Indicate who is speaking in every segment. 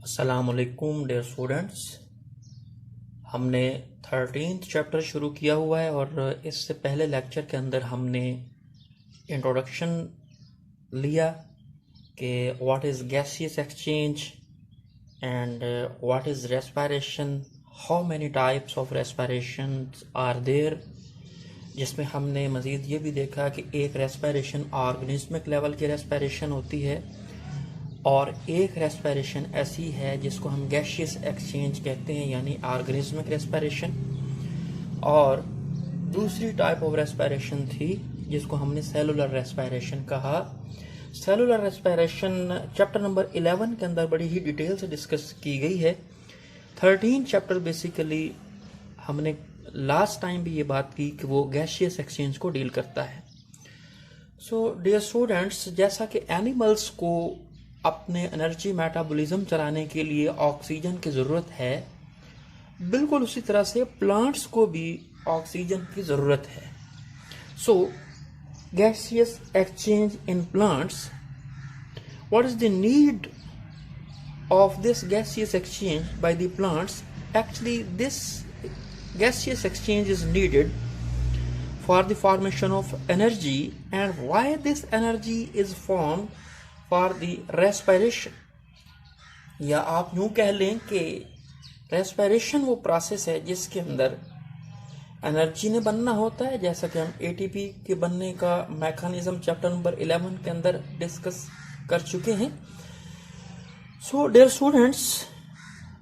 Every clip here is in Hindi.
Speaker 1: अस्सलामुअलैकुम डियर स्टूडेंट्स। हमने 13th चैप्टर शुरू किया हुआ है और इससे पहले लेक्चर के अंदर हमने इंट्रोडक्शन लिया कि what is gaseous exchange and what is respiration, how many types of respiration are there, जिसमें हमने मज़ीद ये भी देखा कि एक रेस्पिरेशन ऑर्गेनिज्मिक लेवल की रेस्पिरेशन होती है और एक रेस्पिरेशन ऐसी है जिसको हम गैसियस एक्सचेंज कहते हैं, यानी ऑर्गेनिज्मिक रेस्पिरेशन। और दूसरी टाइप ऑफ रेस्पिरेशन थी जिसको हमने सेलुलर रेस्पिरेशन कहा। सेलुलर रेस्पिरेशन चैप्टर नंबर 11 के अंदर बड़ी ही डिटेल से डिस्कस की गई है। 13 चैप्टर बेसिकली हमने लास्ट टाइम भी ये बात की कि वो गैसियस एक्सचेंज को डील करता है। सो डियर स्टूडेंट्स, जैसा कि एनिमल्स को अपने एनर्जी मेटाबॉलिज्म चलाने के लिए ऑक्सीजन की ज़रूरत है, बिल्कुल उसी तरह से प्लांट्स को भी ऑक्सीजन की ज़रूरत है। So gaseous exchange in plants, what is the need of this gaseous exchange by the plants? Actually, this gaseous exchange is needed for the formation of energy, and why this energy is formed for the respiration, या आप यूं कह लें कि रेस्पिरेशन वो प्रोसेस है जिसके अंदर एनर्जी ने बनना होता है, जैसा कि हम एटीपी के बनने का मैकेनिज्म चैप्टर नंबर 11 के अंदर डिस्कस कर चुके हैं। सो डियर स्टूडेंट्स,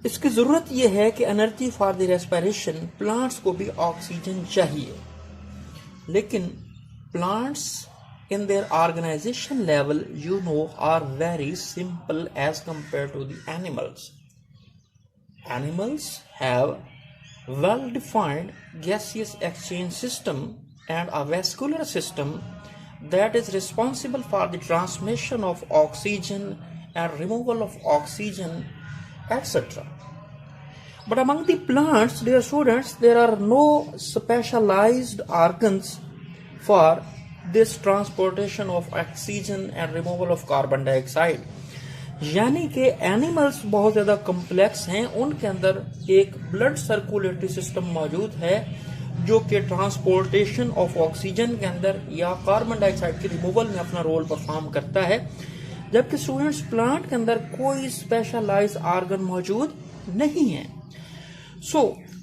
Speaker 1: इसकी ज़रूरत यह है कि energy for the respiration, plants को भी ऑक्सीजन चाहिए, लेकिन plants in their organization level, are very simple as compared to the animals. Animals have well-defined gaseous exchange system and a vascular system that is responsible for the transmission of oxygen and removal of oxygen, etc. But among the plants, dear students, there are no specialized organs for this transportation of oxygen and removal of carbon dioxide. यानी कि एनिमल्स बहुत ज़्यादा कम्प्लेक्स हैं, उनके अंदर एक ब्लड सर्कुलेटरी सिस्टम मौजूद है जो कि ट्रांसपोर्टेशन ऑफ ऑक्सीजन के अंदर या कार्बन डाइऑक्साइड के रिमूवल में अपना रोल परफॉर्म करता है, जबकि स्टूडेंट्स प्लांट के अंदर कोई स्पेशलाइज ऑर्गन मौजूद नहीं है। सो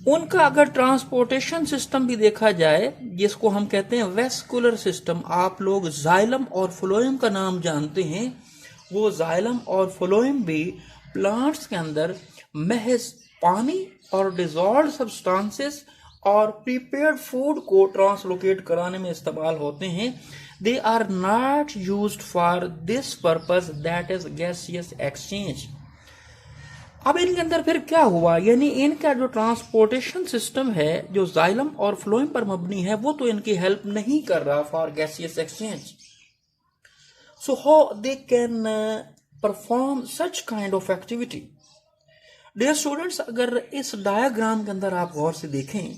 Speaker 1: उनका अगर ट्रांसपोर्टेशन सिस्टम भी देखा जाए, जिसको हम कहते हैं वेस्कुलर सिस्टम, आप लोग जाइलम और फ्लोएम का नाम जानते हैं, वो जाइलम और फ्लोएम भी प्लांट्स के अंदर महज पानी और डिजॉल्व्ड सब्सटेंसेस और प्रिपेयर्ड फूड को ट्रांसलोकेट कराने में इस्तेमाल होते हैं। They are not used for this purpose, that is gaseous exchange. अब इनके अंदर फिर क्या हुआ, यानी इनका जो ट्रांसपोर्टेशन सिस्टम है जो जाइलम और फ्लोएम पर मबनी है, वो तो इनकी हेल्प नहीं कर रहा for gaseous exchange. So how they can perform such kind of activity? Dear students, अगर इस डायग्राम के अंदर आप गौर से देखें,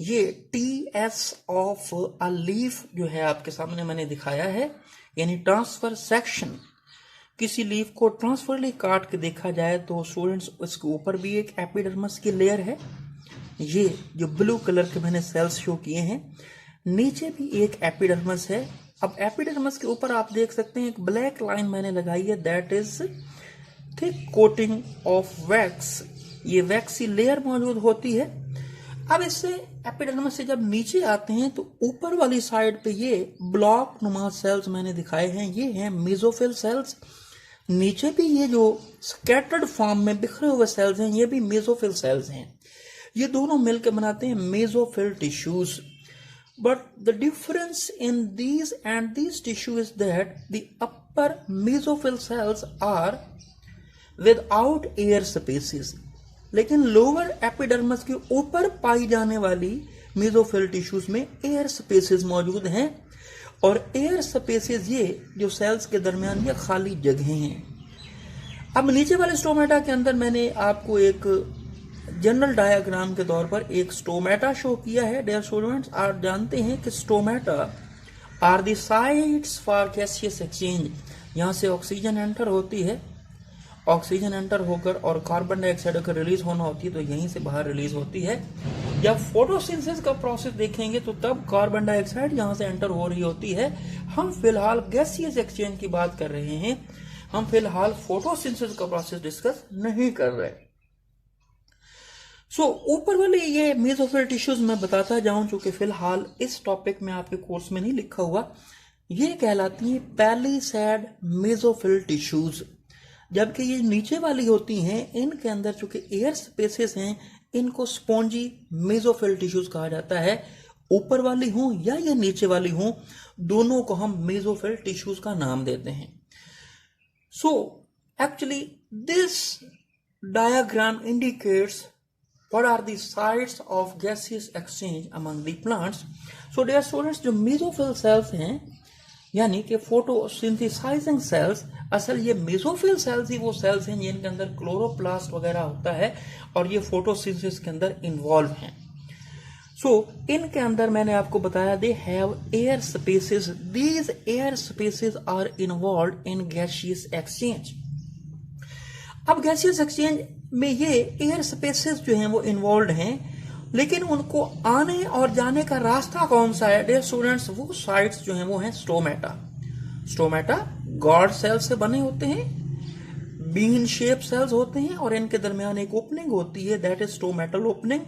Speaker 1: ये टीएस ऑफ अ लीफ जो है आपके सामने मैंने दिखाया है, यानी ट्रांसफर सेक्शन। किसी लीफ को ट्रांसफरली काट के देखा जाए तो स्टूडेंट्स उसके ऊपर भी एक एपिडर्मस की लेयर है, ये जो ब्लू कलर के मैंने सेल्स शो किए हैं, नीचे भी एक एपिडर्मस है। अब एपिडर्मस के ऊपर आप देख सकते हैं एक ब्लैक लाइन मैंने लगाई है, that is thick coating of wax, ये वैक्सी लेयर मौजूद होती है। अब इससे एपिडर्मस से जब नीचे आते हैं तो ऊपर वाली साइड पे ये ब्लॉक नुमा सेल्स मैंने दिखाए हैं, ये हैं मेसोफिल सेल्स। नीचे भी ये जो स्कैटर्ड फॉर्म में बिखरे हुए सेल्स हैं, ये भी मेसोफिल सेल्स हैं। ये दोनों मिलकर बनाते हैं mesophyll tissues. But the difference in these and these tissue is that the upper mesophyll cells are without air spaces, लेकिन लोअर एपिडर्मस के ऊपर पाई जाने वाली मेसोफिल टिश्यूज में एयर स्पेसेस मौजूद हैं, और एयर स्पेसेस ये जो सेल्स के दरमियान ये खाली जगहें हैं। अब नीचे वाले स्टोमेटा के अंदर मैंने आपको एक जनरल डायग्राम के तौर पर एक स्टोमेटा शो किया है। डियर स्टूडेंट्स, आप जानते हैं कि stomata are the sites for gaseous exchange, यहाँ से ऑक्सीजन एंटर होती है ऑक्सीजन एंटर होकर और कार्बन डाइऑक्साइड अगर रिलीज होना होती है तो यहीं से बाहर रिलीज होती है। जब फोटोसिंथेसिस का प्रोसेस देखेंगे तो तब कार्बन डाइऑक्साइड यहां से एंटर हो रही होती है। हम फिलहाल गैसियस एक्सचेंज की बात कर रहे हैं, हम फिलहाल फोटोसिंथेसिस का प्रोसेस डिस्कस नहीं कर रहे। ऊपर वाले ये मेसोफिल टिश्यूज मैं बताता जाऊं, चूंकि फिलहाल इस टॉपिक में आपके कोर्स में नहीं लिखा हुआ, ये कहलाती है पैलिसैड मेसोफिल टिश्यूज। जबकि ये नीचे वाली होती हैं, इनके अंदर चूंकि एयर स्पेसेस हैं, इनको स्पॉन्जी मेसोफिल टिश्यूज कहा जाता है। ऊपर वाली हूं या ये नीचे वाली हूं, दोनों को हम मेसोफिल टिश्यूज का नाम देते हैं। Actually this diagram indicates what are the sites of gaseous exchange among the plants. Dear students, जो मेसोफिल सेल्स हैं यानी कि फोटोसिंथेसाइजिंग सेल्स, असल ये मेसोफिल सेल्स ही वो सेल्स हैं जिनके अंदर क्लोरोप्लास्ट वगैरह होता है और ये फोटोसिंथेसिस के अंदर इन्वॉल्व हैं। इनके अंदर मैंने आपको बताया they have air spaces, these air spaces are involve in gaseous exchange. अब गैसियस एक्सचेंज में ये एयर स्पेसेस जो हैं वो इन्वॉल्व हैं, लेकिन उनको आने और जाने का रास्ता कौन सा है? डियर स्टूडेंट्स, वो साइट्स जो हैं वो हैं स्टोमेटा। स्टोमेटा गॉड सेल से बने होते हैं, बीन शेप सेल्स होते हैं और इनके दरमियान एक ओपनिंग होती है, that is stomatal opening.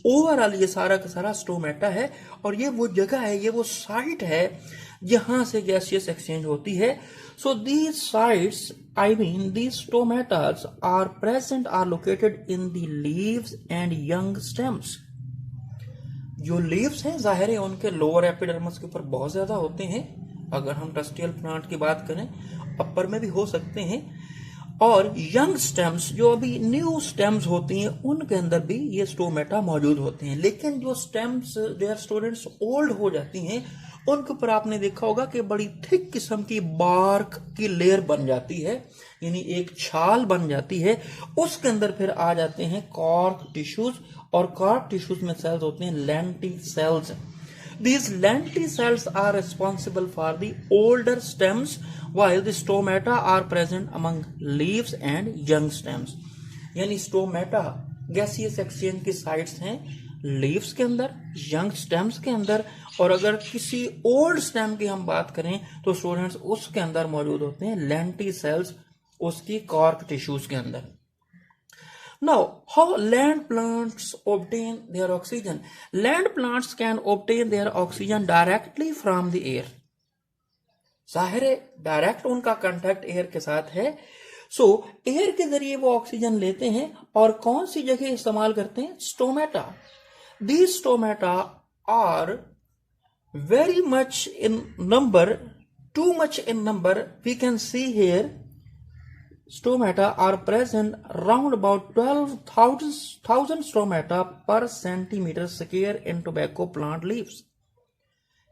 Speaker 1: Overall ये सारा का सारा स्टोमेटा है और ये वो जगह है, ये वो साइट है जहां से गैसियस एक्सचेंज होती है। So these sites, I mean these stomatas are present, are located in the leaves and young stems. जो लीव्स हैं जाहिर है उनके लोअर एपिडर्मिस के ऊपर बहुत ज्यादा होते हैं, अगर हम टर्स्टियल प्लांट की बात करें अपर में भी हो सकते हैं, और यंग स्टेम्स जो अभी न्यू स्टेम्स होती हैं उनके अंदर भी ये स्टोमेटा मौजूद होते हैं। लेकिन जो स्टेम्स देयर स्टूडेंट्स ओल्ड हो जाती हैं उनके ऊपर आपने देखा होगा कि बड़ी थिक किस्म की बार्क की लेयर बन जाती है, यानी एक छाल बन जाती है, उसके अंदर फिर आ जाते हैं कॉर्क टिश्यूज, और कॉर्क टिश्यूज में सेल्स होते हैं lenticels. These lenticels are responsible for the older stems, while the stomata are present among leaves and young stems. यानी स्टोमेटा गैसियस एक्सचेंज की साइट्स हैं लीव्स के अंदर, यंग स्टेम्स के अंदर, और अगर किसी ओल्ड स्टेम की हम बात करें तो स्टूडेंट्स उसके अंदर मौजूद होते हैं लेंटी सेल्स, उसकी कॉर्क टिश्यूज के अंदर। Now, how land plants obtain their oxygen? Land plants can obtain their oxygen directly from the air. जाहिर है डायरेक्ट उनका कांटेक्ट एयर के साथ है। एयर के जरिए वो ऑक्सीजन लेते हैं और कौन सी जगह इस्तेमाल करते हैं? Stomata. These stomata are very much in number, too much in number. We can see here stomata are present round about 12,000 stomata per centimeter square in tobacco plant leaves.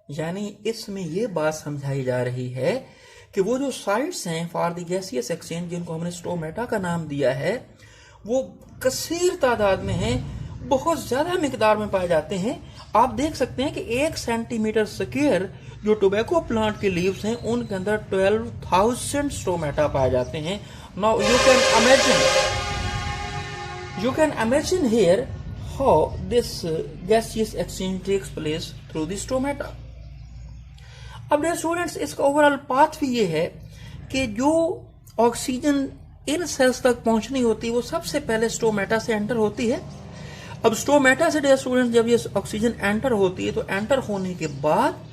Speaker 1: यानी इसमें ये बात समझाई जा रही है कि वो जो साइट्स हैं फॉर द गैसियस एक्सचेंज जिनको हमने स्टोमेटा का नाम दिया है वो कसीर तादाद में हैं, बहुत ज्यादा मिकदार में पाए जाते हैं। आप देख सकते हैं कि 1 सेंटीमीटर स्क्वायर जो टोबैको प्लांट के लीव्स हैं उनके अंदर 12,000 स्टोमेटा पाए जाते हैं। Now you can imagine here how this gaseous exchange takes place through the stomata. अब डियर स्टूडेंट्स इसका ओवरऑल पाथ भी ये है कि जो ऑक्सीजन इन सेल्स तक पहुंचनी होती है वो सबसे पहले स्टोमेटा से एंटर होती है। अब स्टोमेटा से डियर स्टूडेंट्स जब ये ऑक्सीजन एंटर होती है तो एंटर होने के बाद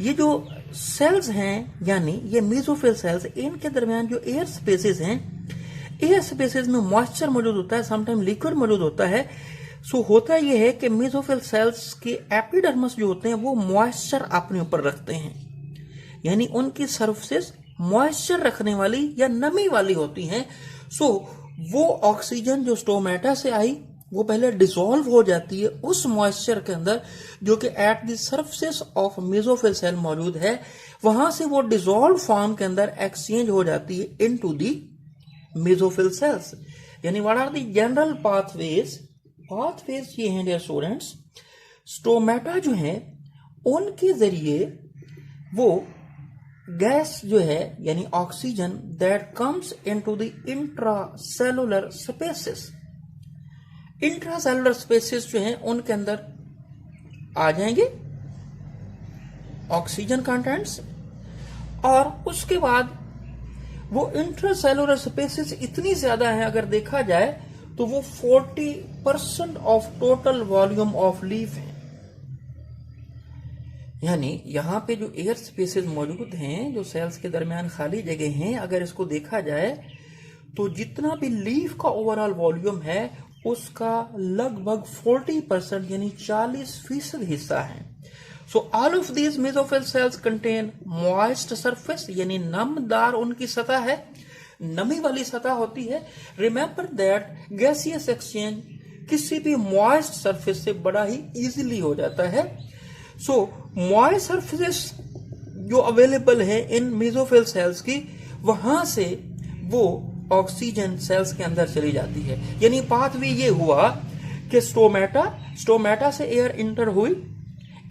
Speaker 1: ये जो सेल्स हैं यानी ये मेसोफिल सेल्स, इनके दरमियान जो एयर स्पेसेस हैं, एयर स्पेसेस में मॉइस्चर मौजूद होता है, समटाइम लिक्विड मौजूद होता है। होता यह है कि मेसोफिल सेल्स के एपिडर्मिस जो होते हैं वो मॉइस्चर अपने ऊपर रखते हैं, यानी उनकी सरफेस मॉइस्चर रखने वाली या नमी वाली होती हैं। वो ऑक्सीजन जो स्टोमेटा से आई वो पहले डिसॉल्व हो जाती है उस मॉइस्चर के अंदर जो कि at the surface of mesophyll cell मौजूद है, वहां से वो डिसॉल्व फॉर्म के अंदर एक्सचेंज हो जाती है इनटू द मेसोफिल सेल्स। यानी what are the general pathways? Pathways ये हैं डियर स्टूडेंट्स, स्टोमेटा जो हैं उनके जरिए वो गैस जो है यानी oxygen that comes into the intracellular spaces, intracellular spaces जो हैं उनके अंदर आ जाएंगे ऑक्सीजन कंटेंट्स, और उसके बाद वो इंट्रासेलुलर स्पेसेस इतनी ज्यादा है अगर देखा जाए तो वो 40% of total volume of leaf है। यानी यहां पे जो एयर स्पेसेस मौजूद हैं, जो सेल्स के दरमियान खाली जगह हैं, अगर इसको देखा जाए तो जितना भी लीफ का ओवरऑल वॉल्यूम है उसका लगभग 40% यानी 40% हिस्सा है। So all of these mesophyll cells contain moist surface, यानी नमदार उनकी सतह है, नमी वाली सतह होती है। Remember that gaseous exchange किसी भी moist surface से बड़ा ही easily हो जाता है। So moist surfaces जो अवेलेबल है इन mesophyll cells की, वहां से वो ऑक्सीजन सेल्स के अंदर चली जाती है। यानी पाथवे ये हुआ कि स्टोमेटा से एयर इंटर हुई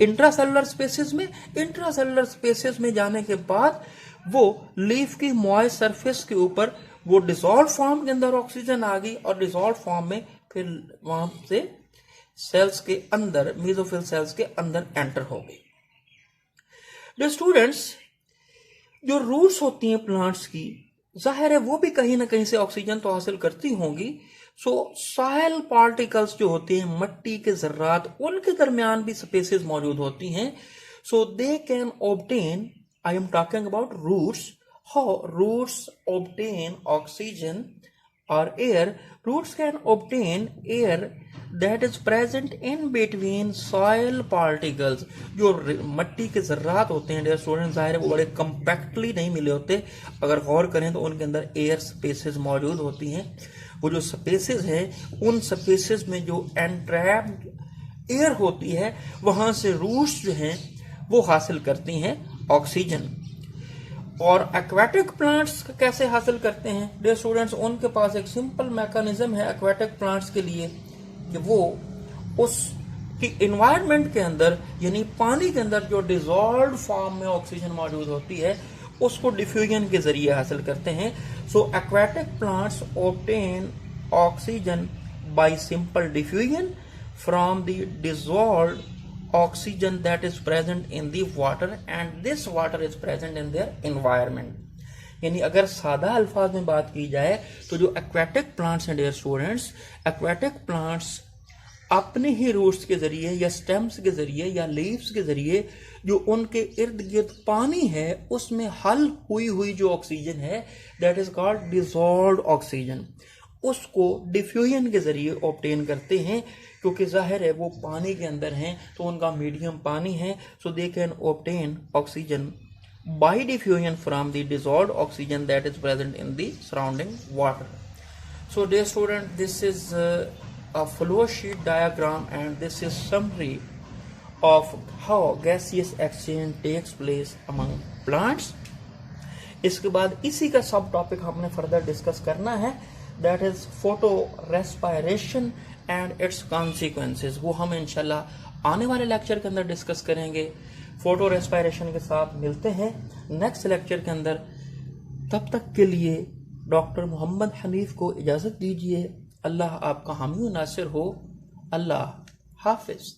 Speaker 1: इंट्रासेलुलर स्पेसेस में, इंट्रासेलुलर स्पेसेस में जाने के बाद वो लीफ की मॉइस्ट सरफेस के ऊपर वो डिसॉल्व फॉर्म के अंदर ऑक्सीजन आ गई, और डिसॉल्व फॉर्म में फिर वहां से सेल्स के अंदर, मेसोफिल सेल्स के अंदर एंटर हो गई। द स्टूडेंट्स, जो रूट्स होती हैं प्लांट्स की, जाहिर है वो भी कहीं ना कहीं से ऑक्सीजन तो हासिल करती होंगी। सो सॉइल पार्टिकल्स जो होते हैं, मट्टी के जर्रात, उनके दरमियान भी स्पेसेस मौजूद होती हैं। So they can obtain, I am talking about roots, how roots obtain oxygen और air. Roots can obtain air that is present in between soil particles। जो मट्टी के जर्रात होते हैं डियर स्टूडेंट, जाहिर है वो बड़े कंपैक्टली नहीं मिले होते। अगर गौर करें तो उनके अंदर एयर स्पेसेस मौजूद होती हैं। वो जो स्पेसेस हैं, उन स्पेसेस में जो एंट्रैप्ड एयर होती है, वहां से रूट्स जो हैं वो हासिल करती हैं ऑक्सीजन। और एक्वेटिक प्लांट्स कैसे हासिल करते हैं डियर स्टूडेंट्स, उनके पास एक सिंपल मैकेनिज्म है एक्वेटिक प्लांट्स के लिए कि वो उस की एनवायरनमेंट के अंदर, यानी पानी के अंदर जो डिसॉल्व्ड फॉर्म में ऑक्सीजन मौजूद होती है, उसको डिफ्यूजन के जरिए हासिल करते हैं। So aquatic plants obtain oxygen by simple diffusion from the dissolved oxygen that is present in the water, and this water is present in their environment. यानी अगर सादा अल्फाज में बात की जाए तो जो एक्वेटिक प्लांट्स हैं डियर स्टूडेंट्स, एक्वेटिक प्लांट्स अपने ही रूट्स के जरिए या स्टेम्स के जरिए या लीव्स के जरिए जो उनके इर्द गिर्द पानी है उसमें हल हुई जो ऑक्सीजन है, that is called dissolved oxygen, उसको डिफ्यूजन के जरिए ऑब्टेन करते हैं। क्योंकि जाहिर है वो पानी के अंदर हैं तो उनका मीडियम पानी है, so they can obtain oxygen by diffusion from the dissolved oxygen that is present in the surrounding water. So dear student, this is a flow sheet diagram, and this is summary of how gaseous exchange takes place among plants. इसके बाद इसी का सब टॉपिक हमने फर्दर डिस्कस करना है, that is photo respiration and it's consequences. वो हम इंशाल्लाह आने वाले लेक्चर के अंदर डिस्कस करेंगे। फोटो रेस्पायरेशन के साथ मिलते हैं नेक्स्ट लेक्चर के अंदर। तब तक के लिए डॉक्टर मोहम्मद हनीफ को इजाजत दीजिए। अल्लाह आपका हामी नासिर हो। अल्लाह हाफिज।